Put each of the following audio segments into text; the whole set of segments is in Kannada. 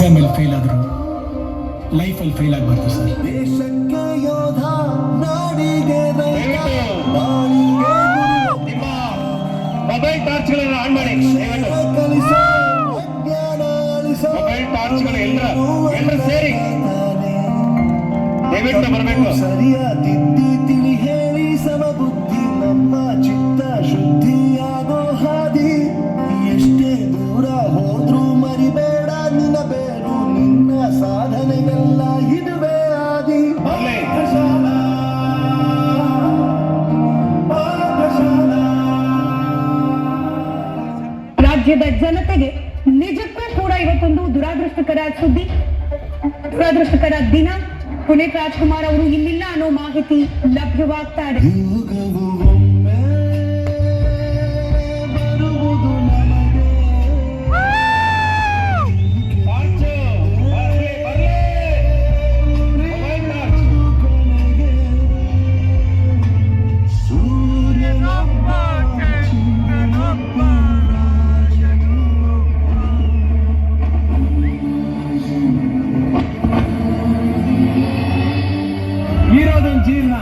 ಎಕ್ಸಾಮಲ್ಲಿ ಫೇಲ್ ಆದರು ಲೈಫಲ್ಲಿ ಫೇಲ್ ಆಗಬಾರ್ದು ಸರ್. ನಿಮ್ಮ ಮೊಬೈಲ್ ಟಾರ್ಚ್ಗಳನ್ನು ಆನ್ ಮಾಡಿ. ಮೊಬೈಲ್ ಟಾರ್ಚ್ಗಳು ಎಲ್ಲರೂ ಸೇರಿ ದಯವಿಟ್ಟು ಬರಬೇಕು. ಸರಿಯಾದಿದ್ದಿ ತಿಳಿ ಹೇಳಿ ಸಮಬುದ್ಧಿ ನಮ್ಮ ಚಿತ್ತ ಶುದ್ಧಿಯಾಗೋ ಹಾದಿ. ಎಷ್ಟೇ ದೂರ ಹೋದ್ರೂ ಮರಿಬೇಡ ನಿನ್ನ ಬೇರು, ನಿನ್ನ ಸಾಧನೆಗೆಲ್ಲ ಇದುವೇ ಆದಿ. ರಾಜ್ಯದ ಜನತೆಗೆ ನಿಜಕ್ಕೂ ಕೂಡ ಇವತ್ತೊಂದು ದುರಾದೃಷ್ಟಕರ ಸುದ್ದಿ, ದುರಾದೃಷ್ಟಕರ ದಿನ. ಪುನೀತ್ ರಾಜ್ಕುಮಾರ್ ಅವರು ಇಲ್ಲಿಲ್ಲ ಅನ್ನೋ ಮಾಹಿತಿ ಲಭ್ಯವಾಗ್ತಾ ಇದೆ. ಇರೋದೊಂದು ಜೀವನ,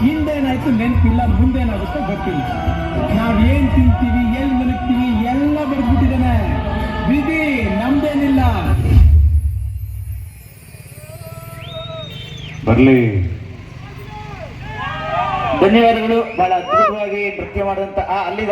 ಹಿಂದೇನಾಯ್ತು ನೆನಪಿಲ್ಲ, ಮುಂದೇನಾಗುತ್ತೆ ಗೊತ್ತಿಲ್ಲ. ನಾವೇನ್ ತಿಂತೀವಿ, ಎಲ್ಲಿ ಮಲಗ್ತೀವಿ ಎಲ್ಲ ಬರ್ಬಿಟ್ಟಿದ್ದಾನೆ. ವಿಧಿ ನಮ್ದೇನಿಲ್ಲ. ಬರ್ಲಿ. ಧನ್ಯವಾದಗಳು. ಬಹಳ ಅದ್ಭುತವಾಗಿ ನೃತ್ಯ ಮಾಡಿದಂತ ಅಲ್ಲಿ